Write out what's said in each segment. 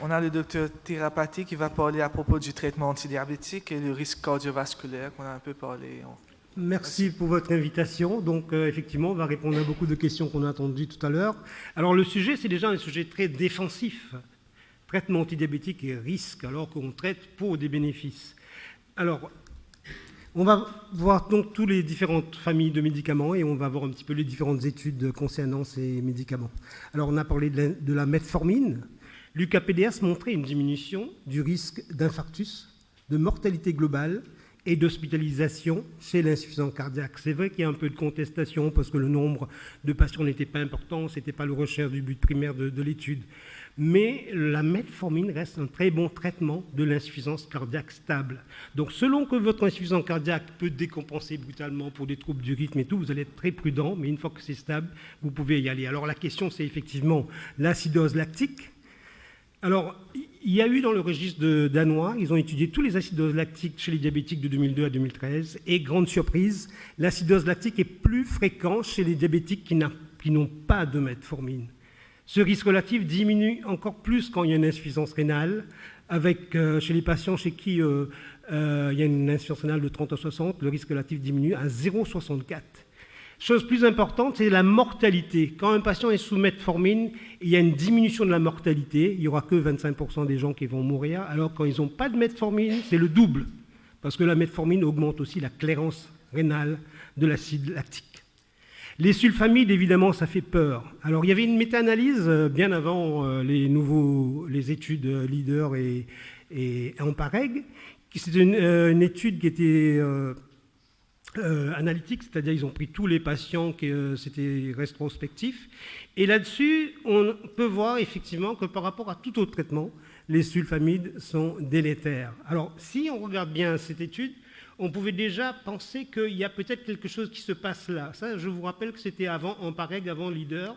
On a le docteur Tirapati qui va parler à propos du traitement antidiabétique et le risque cardiovasculaire qu'on a un peu parlé. Merci pour votre invitation. Donc, effectivement, on va répondre à beaucoup de questions qu'on a entendues tout à l'heure. Alors, le sujet, c'est déjà un sujet très défensif. Traitement antidiabétique et risque, alors qu'on traite pour des bénéfices. Alors, on va voir donc toutes les différentes familles de médicaments et on va voir un petit peu les différentes études concernant ces médicaments. Alors, on a parlé de la metformine. L'UKPDS montrait une diminution du risque d'infarctus, de mortalité globale et d'hospitalisation chez l'insuffisance cardiaque. C'est vrai qu'il y a un peu de contestation parce que le nombre de patients n'était pas important, ce n'était pas le recherche du but primaire de l'étude. Mais la metformine reste un très bon traitement de l'insuffisance cardiaque stable. Donc selon que votre insuffisance cardiaque peut décompenser brutalement pour des troubles du rythme et tout, vous allez être très prudent, mais une fois que c'est stable, vous pouvez y aller. Alors la question, c'est effectivement l'acidose lactique. Alors, il y a eu dans le registre danois, ils ont étudié tous les acidoses lactiques chez les diabétiques de 2002 à 2013, et grande surprise, l'acidose lactique est plus fréquent chez les diabétiques qui n'ont pas de metformine. Ce risque relatif diminue encore plus quand il y a une insuffisance rénale, avec chez les patients chez qui il y a une insuffisance rénale de 30 à 60, le risque relatif diminue à 0,64. Chose plus importante, c'est la mortalité. Quand un patient est sous metformine, il y a une diminution de la mortalité. Il n'y aura que 25% des gens qui vont mourir. Alors quand ils n'ont pas de metformine, c'est le double. Parce que la metformine augmente aussi la clairance rénale de l'acide lactique. Les sulfamides, évidemment, ça fait peur. Alors il y avait une méta-analyse bien avant les études LEADER et EMPA-REG. C'était une étude qui était... analytique, c'est-à-dire ils ont pris tous les patients, c'était rétrospectif. Et là-dessus, on peut voir effectivement que par rapport à tout autre traitement, les sulfamides sont délétères. Alors, si on regarde bien cette étude, on pouvait déjà penser qu'il y a peut-être quelque chose qui se passe là. Ça, je vous rappelle que c'était avant EMPA-REG, avant LEADER,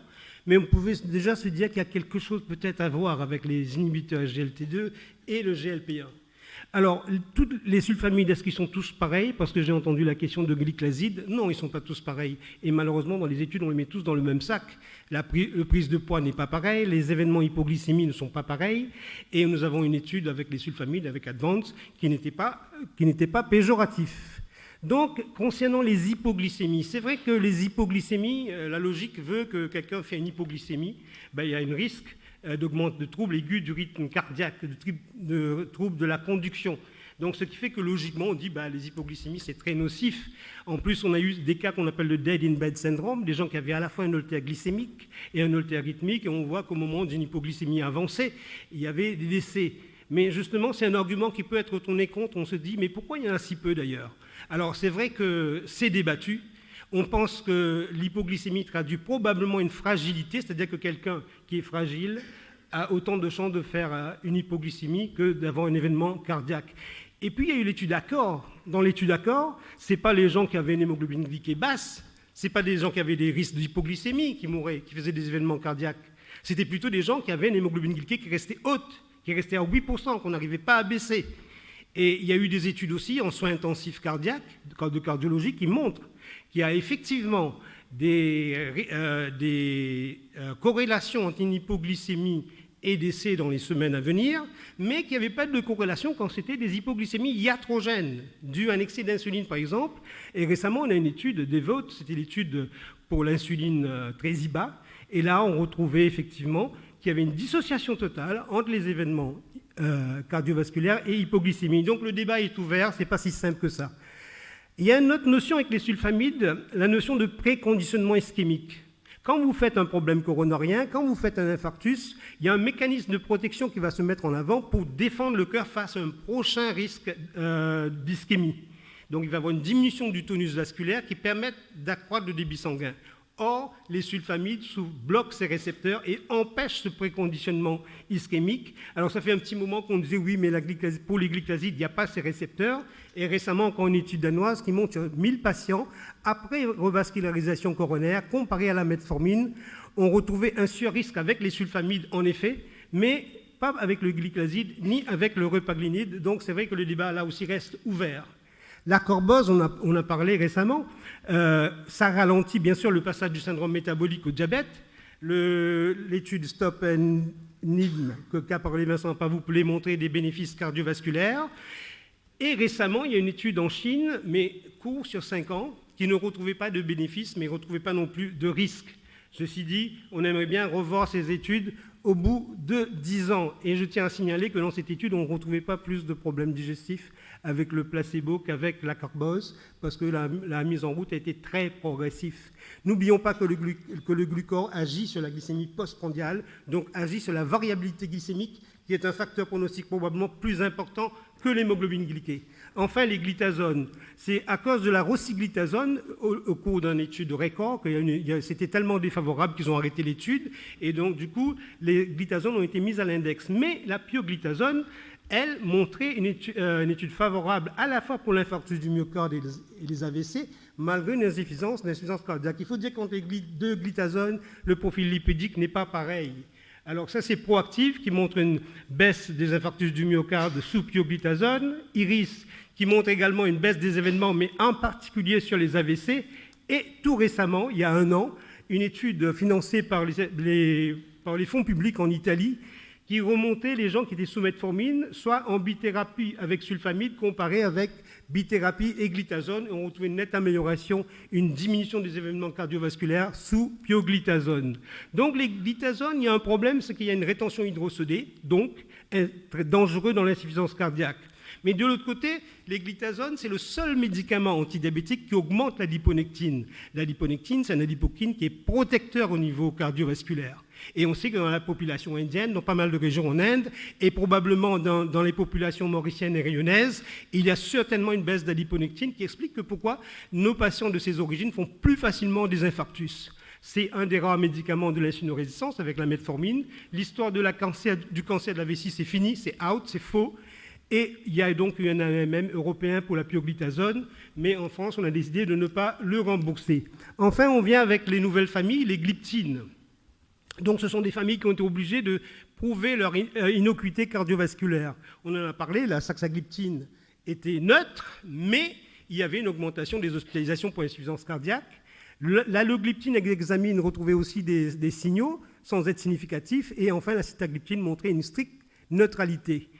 mais on pouvait déjà se dire qu'il y a quelque chose peut-être à voir avec les inhibiteurs SGLT2 et le GLP1. Alors, toutes les sulfamides, est-ce qu'ils sont tous pareils? Parce que j'ai entendu la question de glyclaside. Non, ils ne sont pas tous pareils. Et malheureusement, dans les études, on les met tous dans le même sac. Le prise de poids n'est pas pareil, les événements hypoglycémie ne sont pas pareils. Et nous avons une étude avec les sulfamides, avec Advance, qui n'était pas péjoratif. Donc, concernant les hypoglycémies, c'est vrai que les hypoglycémies, la logique veut que quelqu'un fait une hypoglycémie, il y a un risque de troubles aigus du rythme cardiaque, de troubles de la conduction. Donc, ce qui fait que logiquement, on dit les hypoglycémies, c'est très nocif. En plus, on a eu des cas qu'on appelle le dead in bed syndrome, des gens qui avaient à la fois un holter glycémique et un holter rythmique, et on voit qu'au moment d'une hypoglycémie avancée, il y avait des décès. Mais justement, c'est un argument qui peut être retourné contre. On se dit, mais pourquoi il y en a si peu d'ailleurs? Alors, c'est vrai que c'est débattu. On pense que l'hypoglycémie traduit probablement une fragilité, c'est-à-dire que quelqu'un qui est fragile a autant de chances de faire une hypoglycémie que d'avoir un événement cardiaque. Et puis, il y a eu l'étude ACCORD. Dans l'étude ACCORD, ce n'est pas les gens qui avaient une hémoglobine glyquée basse, ce n'est pas des gens qui avaient des risques d'hypoglycémie qui mouraient, qui faisaient des événements cardiaques. C'était plutôt des gens qui avaient une hémoglobine glyquée qui restait haute, qui restait à 8%, qu'on n'arrivait pas à baisser. Et il y a eu des études aussi en soins intensifs cardiaques, de cardiologie, qui montrent qu'il y a effectivement des corrélations entre une hypoglycémie et décès dans les semaines à venir, mais qu'il n'y avait pas de corrélation quand c'était des hypoglycémies iatrogènes, dues à un excès d'insuline par exemple. Et récemment, on a une étude DEVOTE, c'était l'étude pour l'insuline Tresiba, et là, on retrouvait effectivement qu'il y avait une dissociation totale entre les événements cardiovasculaires et hypoglycémie. Donc le débat est ouvert, ce n'est pas si simple que ça. Il y a une autre notion avec les sulfamides, la notion de préconditionnement ischémique. Quand vous faites un problème coronarien, quand vous faites un infarctus, il y a un mécanisme de protection qui va se mettre en avant pour défendre le cœur face à un prochain risque d'ischémie. Donc il va y avoir une diminution du tonus vasculaire qui permet d'accroître le débit sanguin. Or, les sulfamides bloquent ces récepteurs et empêchent ce préconditionnement ischémique. Alors, ça fait un petit moment qu'on disait, oui, mais pour les glyclasides, il n'y a pas ces récepteurs. Et récemment, encore une étude danoise qui montre sur 1000 patients, après revascularisation coronaire, comparé à la metformine, on retrouvait un surrisque avec les sulfamides, en effet, mais pas avec le glyclaside ni avec le repaglinide. Donc, c'est vrai que le débat, là aussi, reste ouvert. La corbose, on a parlé récemment, ça ralentit bien sûr le passage du syndrome métabolique au diabète. L'étude STOP NIDM, que qu'a parlé Vincent Pavouplé, montrait des bénéfices cardiovasculaires. Et récemment, il y a une étude en Chine, mais courte sur 5 ans, qui ne retrouvait pas de bénéfices, mais ne retrouvait pas non plus de risques. Ceci dit, on aimerait bien revoir ces études au bout de 10 ans. Et je tiens à signaler que dans cette étude, on ne retrouvait pas plus de problèmes digestifs avec le placebo qu'avec la carbose, parce que la mise en route a été très progressive. N'oublions pas que le glucose agit sur la glycémie postprandiale, donc agit sur la variabilité glycémique, qui est un facteur pronostic probablement plus important que l'hémoglobine glyquée. Enfin, les glitazones. C'est à cause de la rosiglitazone, au cours d'une étude de record, que c'était tellement défavorable qu'ils ont arrêté l'étude, et donc du coup, les glitazones ont été mises à l'index. Mais la pioglitazone, elle, montrait une étude favorable à la fois pour l'infarctus du myocarde et les AVC, malgré une insuffisance cardiaque. Il faut dire qu'entre les deux glitazones, le profil lipidique n'est pas pareil. Alors ça, c'est Proactive qui montre une baisse des infarctus du myocarde sous pioglitazone, Iris qui montre également une baisse des événements, mais en particulier sur les AVC, et tout récemment, il y a 1 an, une étude financée par les fonds publics en Italie qui remontait les gens qui étaient sous metformine, soit en bithérapie avec sulfamide comparé avec bithérapie et glitazone, et on retrouvait une nette amélioration, une diminution des événements cardiovasculaires sous pioglitazone. Donc les glitazones, il y a un problème, c'est qu'il y a une rétention hydrosodée, donc très dangereux dans l'insuffisance cardiaque. Mais de l'autre côté, les glitazones, c'est le seul médicament antidiabétique qui augmente la liponectine. La liponectine, c'est un adipokine qui est protecteur au niveau cardiovasculaire. Et on sait que dans la population indienne, dans pas mal de régions en Inde, et probablement dans les populations mauriciennes et réunionnaises, il y a certainement une baisse de la liponectine qui explique que pourquoi nos patients de ces origines font plus facilement des infarctus. C'est un des rares médicaments de l'insulinorésistance avec la metformine. L'histoire du cancer de la vessie, c'est fini, c'est out, c'est faux. Et il y a donc un AMM européen pour la pioglitazone, mais en France, on a décidé de ne pas le rembourser. Enfin, on vient avec les nouvelles familles, les gliptines. Donc, ce sont des familles qui ont été obligées de prouver leur innocuité cardiovasculaire. On en a parlé, la saxagliptine était neutre, mais il y avait une augmentation des hospitalisations pour insuffisance cardiaque. L'allogliptine avec l'hexamine retrouvait aussi des signaux, sans être significatifs. Et enfin, la sitagliptine montrait une stricte neutralité.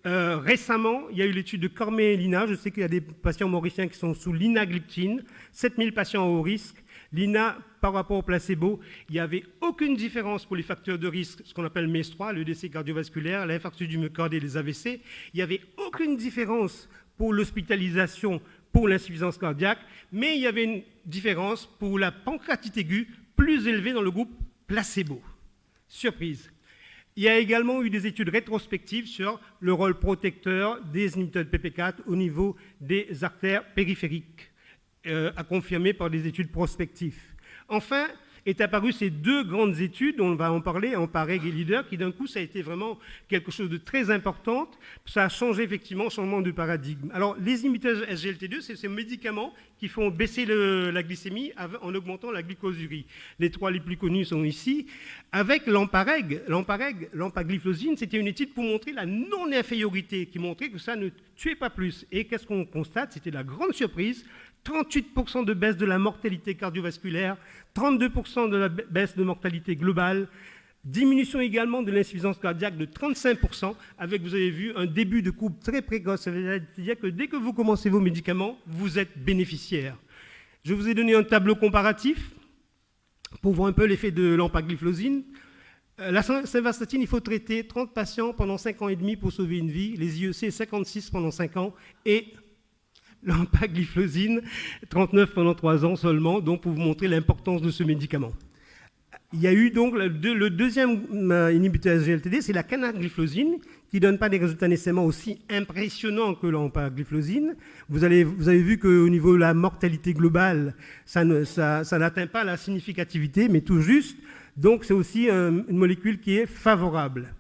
Récemment, il y a eu l'étude de Cormet et Lina. Je sais qu'il y a des patients mauriciens qui sont sous l'inagliptine, 7000 patients à haut risque. L'INA, par rapport au placebo, il n'y avait aucune différence pour les facteurs de risque, ce qu'on appelle MES3, le décès cardiovasculaire, l'infarctus du myocarde et les AVC. Il n'y avait aucune différence pour l'hospitalisation, pour l'insuffisance cardiaque, mais il y avait une différence pour la pancréatite aiguë plus élevée dans le groupe placebo. Surprise. Il y a également eu des études rétrospectives sur le rôle protecteur des inhibiteurs de PP4 au niveau des artères périphériques, à confirmer par des études prospectives. Enfin, est apparu ces 2 grandes études, on va en parler, Ampareg et Leader, qui d'un coup, ça a été vraiment quelque chose de très important. Ça a changé effectivement, changement de paradigme. Alors, les inhibiteurs SGLT2, c'est ces médicaments qui font baisser la glycémie en augmentant la glucosurie. Les 3 les plus connus sont ici. Avec l'empagliflozine, c'était une étude pour montrer la non-infériorité, qui montrait que ça ne tuait pas plus. Et qu'est-ce qu'on constate? C'était la grande surprise. 38% de baisse de la mortalité cardiovasculaire, 32% de la baisse de mortalité globale, diminution également de l'insuffisance cardiaque de 35%, avec, vous avez vu, un début de courbe très précoce. C'est-à-dire que dès que vous commencez vos médicaments, vous êtes bénéficiaire. Je vous ai donné un tableau comparatif pour voir un peu l'effet de l'empagliflozine. La simvastatine, il faut traiter 30 patients pendant 5 ans et demi pour sauver une vie, les IEC 56 pendant 5 ans, et l'empagliflozine, 39 pendant 3 ans seulement, donc pour vous montrer l'importance de ce médicament. Il y a eu donc le deuxième inhibiteur SGLT2, c'est la canagliflozine, qui ne donne pas des résultats nécessairement aussi impressionnants que l'empagliflozine. Vous avez vu qu'au niveau de la mortalité globale, ça n'atteint pas la significativité, mais tout juste. Donc c'est aussi une molécule qui est favorable.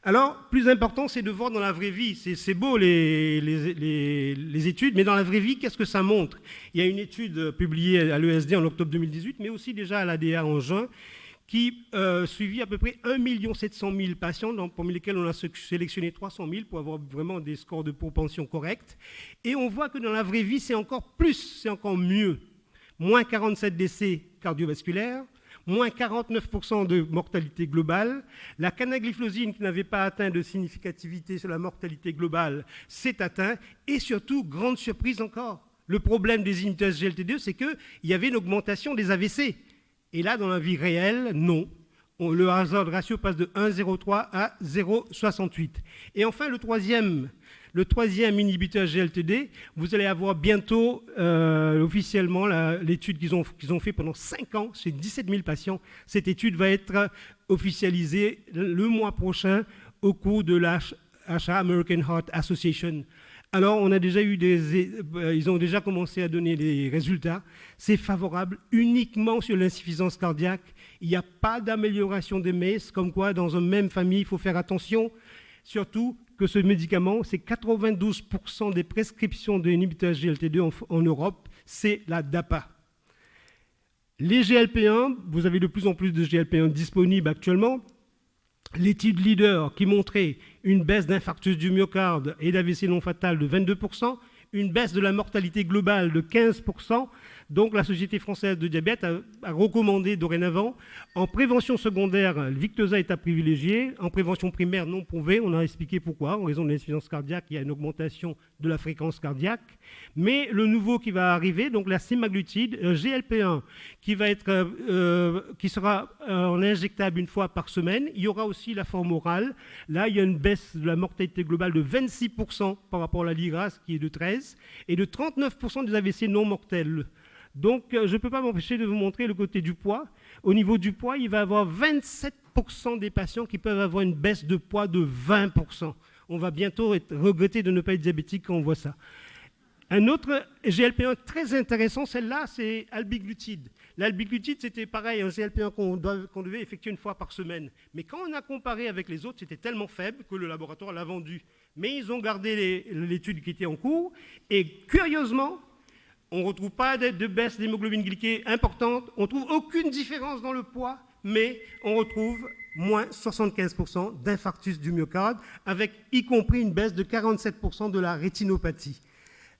Alors, plus important, c'est de voir dans la vraie vie. C'est beau les études, mais dans la vraie vie, qu'est-ce que ça montre? Il y a une étude publiée à l'ESD en octobre 2018, mais aussi déjà à l'ADA en juin, qui suivit à peu près 1 700 000 patients, parmi lesquels on a sélectionné 300 000 pour avoir vraiment des scores de propension corrects. Et on voit que dans la vraie vie, c'est encore plus, c'est encore mieux. Moins 47 décès cardiovasculaires, moins 49% de mortalité globale. La canagliflozine, qui n'avait pas atteint de significativité sur la mortalité globale, s'est atteint. Et surtout, grande surprise encore, le problème des inhibiteurs SGLT2, c'est qu'il y avait une augmentation des AVC. Et là, dans la vie réelle, non. Le hazard ratio passe de 1,03 à 0,68. Et enfin, le troisième inhibiteur GLTD, vous allez avoir bientôt officiellement l'étude qu'ils ont fait pendant 5 ans chez 17 000 patients. Cette étude va être officialisée le mois prochain au cours de l'AHA, American Heart Association. Alors, on a déjà eu ils ont déjà commencé à donner les résultats. C'est favorable uniquement sur l'insuffisance cardiaque. Il n'y a pas d'amélioration des MACE, comme quoi dans une même famille, il faut faire attention. Surtout que ce médicament, c'est 92% des prescriptions d'inhibiteurs GLT2 en Europe, c'est la DAPA. Les GLP1, vous avez de plus en plus de GLP1 disponibles actuellement. L'étude leader qui montrait une baisse d'infarctus du myocarde et d'AVC non fatal de 22%, une baisse de la mortalité globale de 15%. Donc la Société française de diabète a recommandé dorénavant, en prévention secondaire, le Victoza est à privilégier, en prévention primaire non prouvée, on a expliqué pourquoi, en raison de l'insuffisance cardiaque, il y a une augmentation de la fréquence cardiaque. Mais le nouveau qui va arriver, donc la sémaglutide, GLP1, qui sera en injectable une fois par semaine. Il y aura aussi la forme orale. Là, il y a une baisse de la mortalité globale de 26% par rapport à la LIRAS, qui est de 13%, et de 39% des AVC non mortels. Donc, je ne peux pas m'empêcher de vous montrer le côté du poids. Au niveau du poids, il va y avoir 27% des patients qui peuvent avoir une baisse de poids de 20%. On va bientôt regretter de ne pas être diabétique quand on voit ça. Un autre GLP1 très intéressant, celle-là, c'est albiglutide. L'albiglutide, c'était pareil, un GLP1 qu'on devait effectuer une fois par semaine. Mais quand on a comparé avec les autres, c'était tellement faible que le laboratoire l'a vendu. Mais ils ont gardé l'étude qui était en cours. Et curieusement, on ne retrouve pas de baisse d'hémoglobine glyquée importante, on ne trouve aucune différence dans le poids, mais on retrouve moins 75% d'infarctus du myocarde, avec y compris une baisse de 47% de la rétinopathie.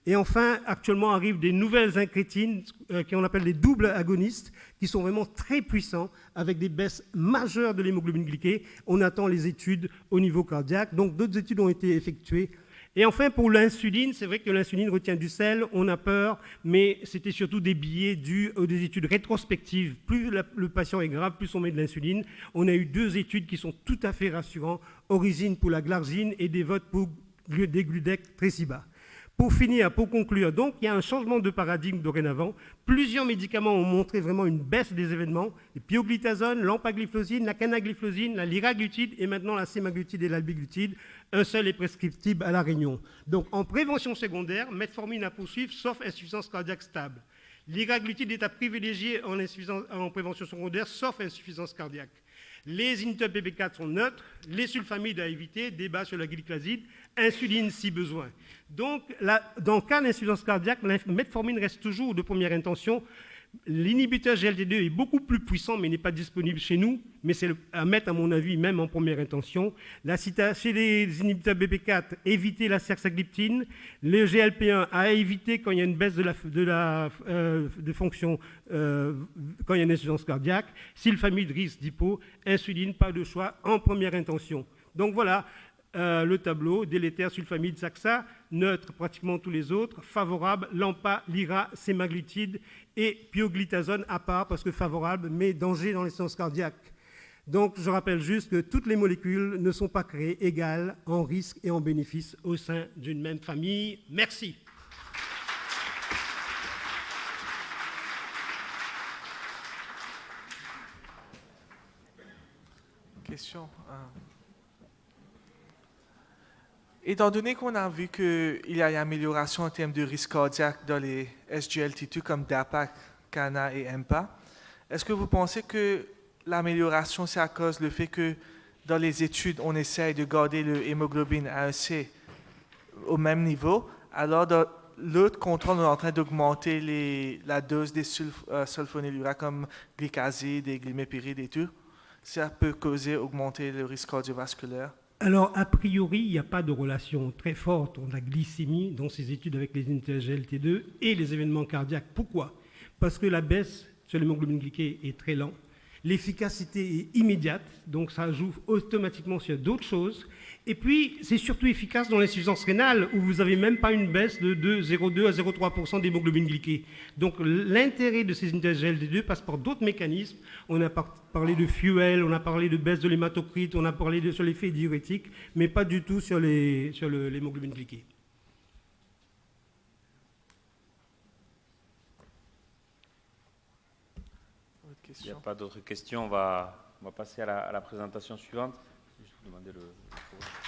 Et enfin, actuellement arrivent des nouvelles incrétines qu'on appelle les doubles agonistes, qui sont vraiment très puissants, avec des baisses majeures de l'hémoglobine glyquée. On attend les études au niveau cardiaque, donc d'autres études ont été effectuées. Et enfin, pour l'insuline, c'est vrai que l'insuline retient du sel, on a peur, mais c'était surtout des biais dus à des études rétrospectives. Plus le patient est grave, plus on met de l'insuline. On a eu 2 études qui sont tout à fait rassurantes, Origine pour la glargine et des votes pour Degludec Tresiba. Pour finir, pour conclure, donc, il y a un changement de paradigme dorénavant. Plusieurs médicaments ont montré vraiment une baisse des événements. Le pioglitazone, l'empagliflozine, la canagliflozine, la liraglutide et maintenant la sémaglutide et l'albiglutide. Un seul est prescriptible à La Réunion. Donc, en prévention secondaire, metformine à poursuivre, sauf insuffisance cardiaque stable. Liraglutide est à privilégier en prévention secondaire, sauf insuffisance cardiaque. Les inhibiteurs BP4 sont neutres, les sulfamides à éviter, débat sur la glyclaside, insuline si besoin. Donc, dans le cas d'insuffisance cardiaque, la metformine reste toujours de première intention. L'inhibiteur GLT2 est beaucoup plus puissant, mais n'est pas disponible chez nous, mais c'est à mettre, à mon avis, même en première intention. Chez les inhibiteurs BP4, éviter la sersagliptine. Le GLP1 à éviter quand il y a une baisse de fonction, quand il y a une insuffisance cardiaque. Sulfamide, risque d'hypo. Insuline, pas de choix, en première intention. Donc voilà. Le tableau, délétère, sulfamide, saxa, neutre, pratiquement tous les autres, favorable, lampa, lira, sémaglutide et pioglitazone à part parce que favorable, mais danger dans l'insuffisance cardiaque. Donc, je rappelle juste que toutes les molécules ne sont pas créées égales en risque et en bénéfice au sein d'une même famille. Merci. Question. Étant donné qu'on a vu qu'il y a une amélioration en termes de risque cardiaque dans les SGLT2 comme DAPA, CANA et EMPA, est-ce que vous pensez que l'amélioration, c'est à cause du fait que dans les études, on essaye de garder le hémoglobine A1C au même niveau, alors dans l'autre contrôle, on est en train d'augmenter la dose des sulfonylurats comme glycazide et glimépiride et tout? Ça peut augmenter le risque cardiovasculaire? Alors, a priori, il n'y a pas de relation très forte entre la glycémie dans ces études avec les inhibiteurs GLT2 et les événements cardiaques. Pourquoi? Parce que la baisse sur l'hémoglobine glyquée est très lente. L'efficacité est immédiate, donc ça joue automatiquement sur d'autres choses. Et puis, c'est surtout efficace dans l'insuffisance rénale, où vous n'avez même pas une baisse de 0,2 à 0,3% d'hémoglobine glyquée. Donc, l'intérêt de ces inhibiteurs GLT2 passe par d'autres mécanismes. On a parlé de fuel, on a parlé de baisse de l'hématocrite, on a parlé sur l'effet diurétique, mais pas du tout sur l'hémoglobine glyquée. Il n'y a pas d'autres questions. On va passer à la présentation suivante. Je vais juste vous demander le programme.